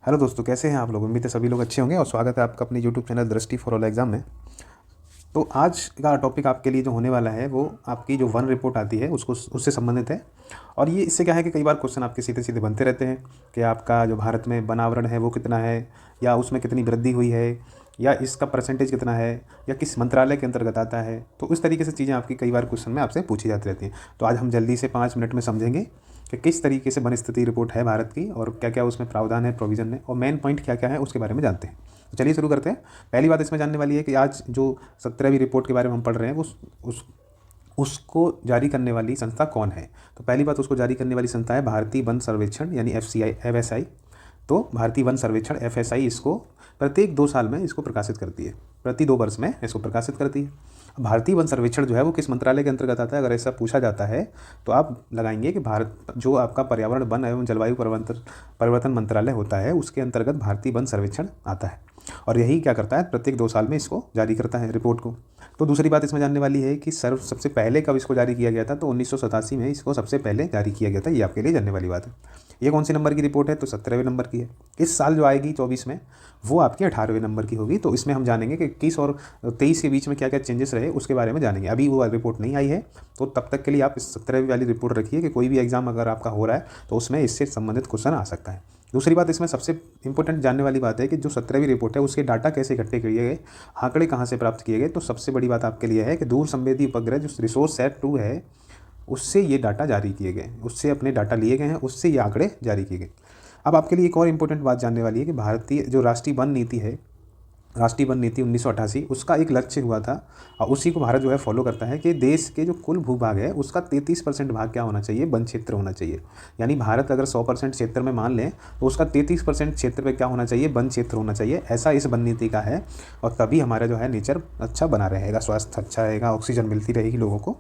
Hello दोस्तों, कैसे हैं आप लोग। उम्मीद है सभी लोग अच्छे होंगे और स्वागत है आपका अपने यूट्यूब चैनल दृष्टि फॉर ऑल एग्जाम में। तो आज का टॉपिक आपके लिए जो होने वाला है वो आपकी जो वन रिपोर्ट आती है उसको उससे संबंधित है। और ये इससे क्या है कि कई बार क्वेश्चन आपके सीधे सीधे बनते रहते हैं कि आपका जो भारत में वनावरण है वो कितना है, या उसमें कितनी वृद्धि हुई है, या इसका परसेंटेज कितना है, या किस मंत्रालय के अंतर्गत आता है। तो इस तरीके से चीज़ें आपकी कई बार क्वेश्चन में आपसे पूछी जाती रहती हैं। तो आज हम जल्दी से 5 मिनट में समझेंगे कि किस तरीके से वन स्थिति रिपोर्ट है भारत की, और क्या क्या उसमें प्रावधान है, प्रोविज़न है, और मेन पॉइंट क्या क्या है उसके बारे में जानते हैं। तो चलिए शुरू करते हैं। पहली बात इसमें जानने वाली है कि आज जो 17वीं रिपोर्ट के बारे में हम पढ़ रहे हैं उस उसको जारी करने वाली संस्था कौन है। तो पहली बात, उसको जारी करने वाली संस्था है भारतीय वन सर्वेक्षण यानी FSI। तो भारतीय वन सर्वेक्षण FSI इसको प्रत्येक 2 साल में इसको प्रकाशित करती है, प्रति 2 वर्ष में इसको प्रकाशित करती है। भारतीय वन सर्वेक्षण जो है वो किस मंत्रालय के अंतर्गत आता है, अगर ऐसा पूछा जाता है तो आप लगाएंगे कि भारत जो आपका पर्यावरण वन एवं जलवायु परिवर्तन मंत्रालय होता है उसके अंतर्गत भारतीय वन सर्वेक्षण आता है। और यही क्या करता है, प्रत्येक 2 साल में इसको जारी करता है रिपोर्ट को। तो दूसरी बात इसमें जानने वाली है कि सबसे पहले कब इसको जारी किया गया था। तो 1987 में इसको सबसे पहले जारी किया गया था। ये आपके लिए जानने वाली बात है। ये कौन सी नंबर की रिपोर्ट है, तो 17वें नंबर की है। इस साल जो आएगी 24 में वो आपकी 18वें नंबर की होगी। तो इसमें हम जानेंगे कि 21 और 23 के बीच में क्या क्या चेंजेस रहे उसके बारे में जानेंगे। अभी वो रिपोर्ट नहीं आई है, तो तब तक के लिए आप इस 17वीं वाली रिपोर्ट रखिए कि कोई भी एग्जाम अगर आपका हो रहा है तो उसमें इससे संबंधित क्वेश्चन आ सकता है। दूसरी बात इसमें सबसे इंपॉर्टेंट जानने वाली बात है कि जो 17वीं रिपोर्ट है उसके डाटा कैसे इकट्ठे किए गए, आंकड़े कहाँ से प्राप्त किए गए। तो सबसे बड़ी बात आपके लिए है कि दूर संवेदी उपग्रह जो रिसोर्स सेट 2 है उससे ये डाटा जारी किए गए, उससे अपने डाटा लिए गए हैं, उससे ये आंकड़े जारी किए गए। अब आपके लिए एक और इम्पोर्टेंट बात जानने वाली है कि भारतीय जो राष्ट्रीय वन नीति है, राष्ट्रीय वन नीति 1988, उसका एक लक्ष्य हुआ था और उसी को भारत जो है फॉलो करता है कि देश के जो कुल भूभाग है उसका 33% भाग क्या होना चाहिए, वन क्षेत्र होना चाहिए। यानी भारत अगर 100% क्षेत्र में मान लें तो उसका 33% क्षेत्र पे क्या होना चाहिए, वन क्षेत्र होना चाहिए। ऐसा इस वन नीति का है। और तभी हमारा जो है नेचर अच्छा बना रहेगा, स्वास्थ्य अच्छा रहेगा, ऑक्सीजन मिलती रहेगी लोगों को।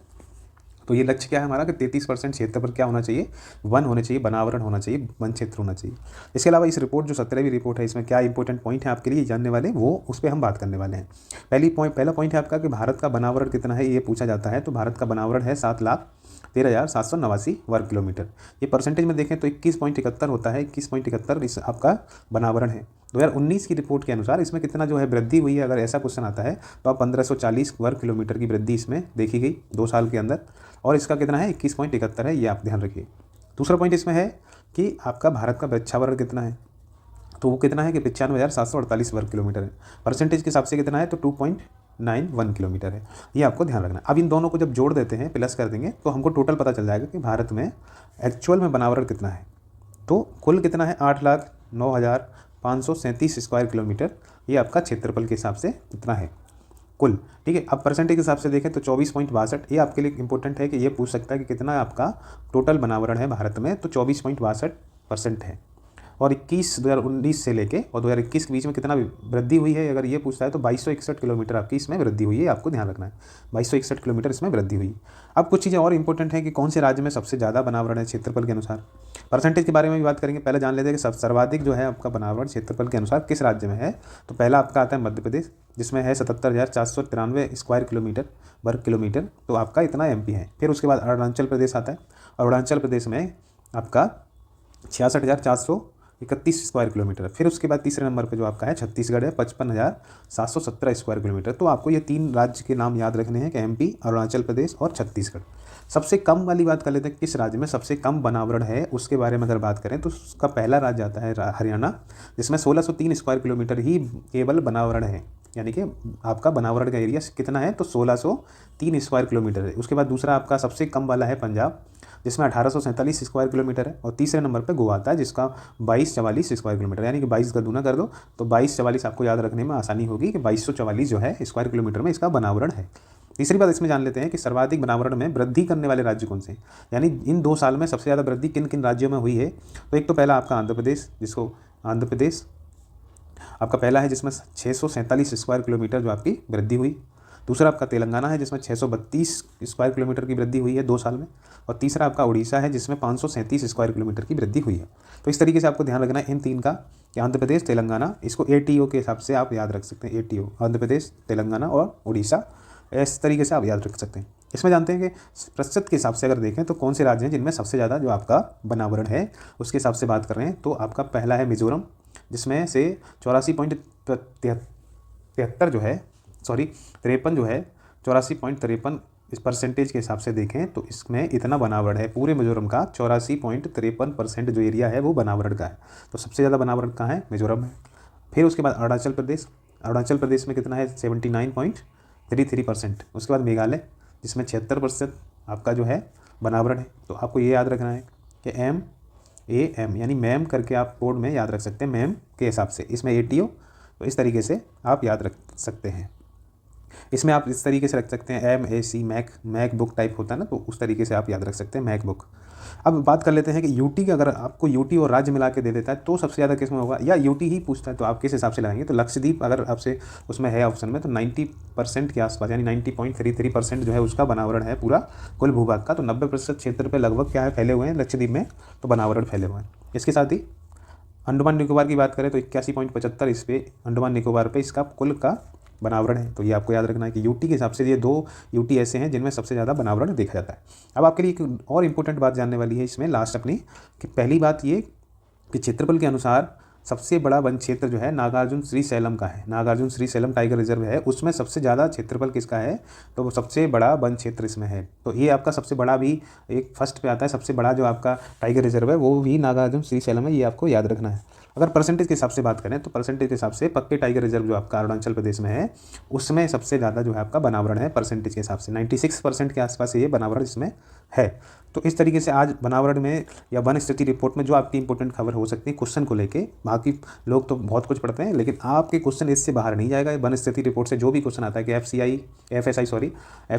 तो ये लक्ष्य क्या है हमारा कि 33% क्षेत्र पर क्या होना चाहिए, वन होने चाहिए, वनावरण होना चाहिए, वन क्षेत्र होना चाहिए। इसके अलावा इस रिपोर्ट जो 17वीं रिपोर्ट है इसमें क्या इंपॉर्टेंट पॉइंट है आपके लिए जानने वाले, वो उस पर हम बात करने वाले हैं। पहला पॉइंट है आपका कि भारत का वनावरण कितना है, ये पूछा जाता है। तो भारत का वनावरण है 7,13,789 वर्ग किलोमीटर। ये परसेंटेज में देखें तो 21.71 होता है। 21.71 इस आपका वनावरण है। 2019 की रिपोर्ट के अनुसार इसमें कितना जो है वृद्धि हुई है, अगर ऐसा क्वेश्चन आता है तो आप 1540 वर्ग किलोमीटर की वृद्धि इसमें देखी गई 2 साल के अंदर। और इसका कितना है, 21.71 है, ये आप ध्यान रखिए। दूसरा पॉइंट इसमें है कि आपका भारत का वृक्षावरण कितना है। तो वो कितना है कि 95,748 वर्ग किलोमीटर है। परसेंटेज के हिसाब से कितना है तो 2.91 किलोमीटर है। ये आपको ध्यान रखना। अब इन दोनों को जब जोड़ देते हैं, प्लस कर देंगे, तो हमको टोटल पता चल जाएगा कि भारत में एक्चुअल में वनावरण कितना है। तो कुल कितना है, 8,09,537 स्क्वायर किलोमीटर। ये आपका क्षेत्रफल के हिसाब से कितना है कुल। ठीक है। अब परसेंटेज के हिसाब से देखें तो 24.62। ये आपके लिए इंपॉर्टेंट है कि ये पूछ सकता है कि कितना आपका टोटल वनावरण है भारत में। तो 24.62% है। और 2019 से लेके और 2021 के बीच में कितना वृद्धि हुई है, अगर ये पूछता है तो 2261 किलोमीटर आपकी इसमें वृद्धि हुई है। आपको ध्यान रखना है 2261 किलोमीटर इसमें वृद्धि हुई। अब कुछ चीज़ें और इंपॉर्टेंट है कि कौन से राज्य में सबसे ज़्यादा वनावरण है क्षेत्रफल के अनुसार। परसेंटेज के बारे में भी बात करेंगे। पहले जान लेते हैं कि सर्वाधिक जो है आपका वनावरण क्षेत्रफल के अनुसार किस राज्य में है। तो पहला आपका आता है मध्य प्रदेश, जिसमें है 77,493 स्क्वायर किलोमीटर वर्ग किलोमीटर। तो आपका इतना MP है। फिर उसके बाद अरुणाचल प्रदेश आता है। अरुणाचल प्रदेश में आपका 66,431 स्क्वायर किलोमीटर। फिर उसके बाद तीसरे नंबर पे जो आपका है छत्तीसगढ़ है, 55,717 स्क्वायर किलोमीटर। तो आपको ये 3 राज्य के नाम याद रखने हैं कि MP, अरुणाचल प्रदेश और छत्तीसगढ़। सबसे कम वाली बात कर लेते हैं, किस राज्य में सबसे कम वनावरण है उसके बारे में अगर बात करें तो उसका पहला राज्य आता है हरियाणा, जिसमें 1603 स्क्वायर किलोमीटर ही केवल वनावरण है। यानी कि आपका वनावरण का एरिया कितना है तो 1603 स्क्वायर किलोमीटर है। उसके बाद दूसरा आपका सबसे कम वाला है पंजाब, जिसमें 1847 स्क्वायर किलोमीटर है। और तीसरे नंबर पे गोवा आता है, जिसका 2244 स्क्वायर किलोमीटर। यानी कि 22 का दूना कर दो तो 2244 आपको याद रखने में आसानी होगी कि 2244 जो है स्क्वायर किलोमीटर में इसका वनावरण है। तीसरी बात इसमें जान लेते हैं कि सर्वाधिक वनावरण में वृद्धि करने वाले राज्य कौन से हैं। यानी इन 2 साल में सबसे ज़्यादा वृद्धि किन किन राज्यों में हुई है। तो एक तो पहला आपका आंध्र प्रदेश, जिसको आंध्र प्रदेश आपका पहला है, जिसमें 647 स्क्वायर किलोमीटर जो आपकी वृद्धि हुई। दूसरा आपका तेलंगाना है, जिसमें 632 स्क्वायर किलोमीटर की वृद्धि हुई है 2 साल में। और तीसरा आपका उड़ीसा है, जिसमें 537 स्क्वायर किलोमीटर की वृद्धि हुई है। तो इस तरीके से आपको ध्यान रखना है इन 3 का कि आंध्र प्रदेश, तेलंगाना, इसको ATO के हिसाब से आप याद रख सकते हैं। ATO आंध्र प्रदेश, तेलंगाना और उड़ीसा, इस तरीके से आप याद रख सकते हैं। इसमें जानते हैं कि प्रतिशत के हिसाब से अगर देखें तो कौन से राज्य हैं जिनमें सबसे ज़्यादा जो आपका वनावरण है उसके हिसाब से बात कर रहे हैं। तो आपका पहला है मिजोरम, जिसमें से 83 जो है 53 जो है 84.53 इस परसेंटेज के हिसाब से देखें तो इसमें इतना बनावट है। पूरे मिजोरम का 84.53% जो एरिया है वो बनावट का है। तो सबसे ज़्यादा बनावट कहाँ है? मिजोरम है। फिर उसके बाद अरुणाचल प्रदेश में कितना है? 79.33%। उसके बाद मेघालय जिसमें 76% आपका जो है बनावट है। तो आपको ये याद रखना है कि MAM यानी मैम करके आप कोड में याद रख सकते हैं मैम के हिसाब से। इसमें ATO, तो इस तरीके से आप याद रख सकते हैं। इसमें आप इस तरीके से रख सकते हैं MAC मैक बुक टाइप होता है ना, तो उस तरीके से आप याद रख सकते हैं मैक बुक। अब बात कर लेते हैं कि यूटी का अगर आपको यूटी और राज्य मिला के दे देता है तो सबसे ज़्यादा किस में होगा, या यूटी ही पूछता है तो आप किस हिसाब से लगाएंगे। तो लक्षद्वीप अगर आपसे उसमें है ऑप्शन में तो 90% के आसपास यानी 90.33% जो है उसका बनावरण है पूरा कुल भूभाग का। तो 90% क्षेत्र पे लगभग क्या है फैले हुए हैं लक्षद्वीप में, तो बनावरण फैले हुए हैं। इसके साथ ही अंडमान निकोबार की बात करें तो 81.75 इस पे अंडमान निकोबार पे इसका कुल का बनावरण है। तो ये आपको याद रखना है कि यूटी के हिसाब से ये 2 यूटी ऐसे हैं जिनमें सबसे ज़्यादा बनावरण देखा जाता है। अब आपके लिए एक और इम्पोर्टेंट बात जानने वाली है इसमें लास्ट अपनी, कि पहली बात ये कि क्षेत्रफल के अनुसार सबसे बड़ा वन क्षेत्र जो है नागार्जुन श्रीशैलम का है। नागार्जुन श्रीशैलम टाइगर रिजर्व है, उसमें सबसे ज़्यादा क्षेत्रफल किसका है? तो वो सबसे बड़ा वन क्षेत्र इसमें है। तो ये आपका सबसे बड़ा भी एक फर्स्ट पे आता है, सबसे बड़ा जो आपका टाइगर रिजर्व है वो भी नागार्जुन श्रीशैलम है, ये आपको याद रखना है। अगर परसेंटेज के हिसाब से बात करें तो परसेंटेज के हिसाब से पक्के टाइगर रिजर्व जो आपका अरुणाचल प्रदेश में है उसमें सबसे ज़्यादा जो है आपका बनावरण है परसेंटेज के हिसाब से 96% के आसपास ये बनावरण इसमें है। तो इस तरीके से आज बनावरण में या वन स्थिति रिपोर्ट में जो आपकी इंपॉर्टेंट खबर हो सकती है क्वेश्चन को लेके, बाकी लोग तो बहुत कुछ पढ़ते हैं लेकिन आपके क्वेश्चन इससे बाहर नहीं जाएगा। वन स्थिति रिपोर्ट से जो भी क्वेश्चन आता है कि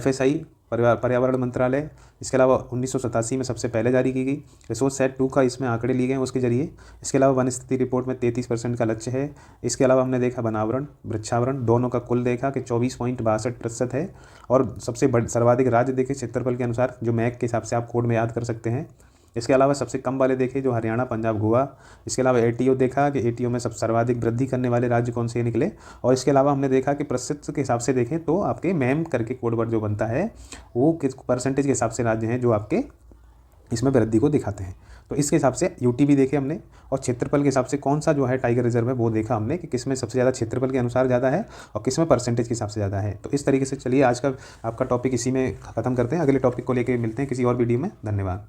FSI पर्यावरण मंत्रालय, इसके अलावा 1987 में सबसे पहले जारी की गई रिसोर्स सेट 2 का इसमें आंकड़े लिए गए उसके जरिए। इसके अलावा वन स्थिति रिपोर्ट में 33% का लक्ष्य है। इसके अलावा हमने देखा बनावरण वृक्षावरण दोनों का कुल देखा कि 24.62% है। और सबसे सर्वाधिक राज्य देखे क्षेत्रफल के अनुसार जो मैक के हिसाब से आप कोड में याद कर सकते हैं। इसके अलावा सबसे कम वाले देखे जो हरियाणा, पंजाब, गोवा। इसके अलावा ATO देखा कि ATO में सब सर्वाधिक वृद्धि करने वाले राज्य कौन से निकले। और इसके अलावा हमने देखा कि प्रतिशत के हिसाब से देखें तो आपके मैम करके कोड वर्ड जो बनता है वो किस परसेंटेज के हिसाब से राज्य हैं जो आपके इसमें वृद्धि को दिखाते हैं। तो इसके हिसाब से यूटी भी देखे हमने, और क्षेत्रफल के हिसाब से कौन सा जो है टाइगर रिजर्व है वो देखा हमने कि किसमें सबसे ज़्यादा क्षेत्रफल के अनुसार ज़्यादा है और किसमें परसेंटेज के हिसाब से ज़्यादा है। तो इस तरीके से चलिए आज का आपका टॉपिक इसी में ख़त्म करते हैं। अगले टॉपिक को लेकर मिलते हैं किसी और वीडियो में। धन्यवाद।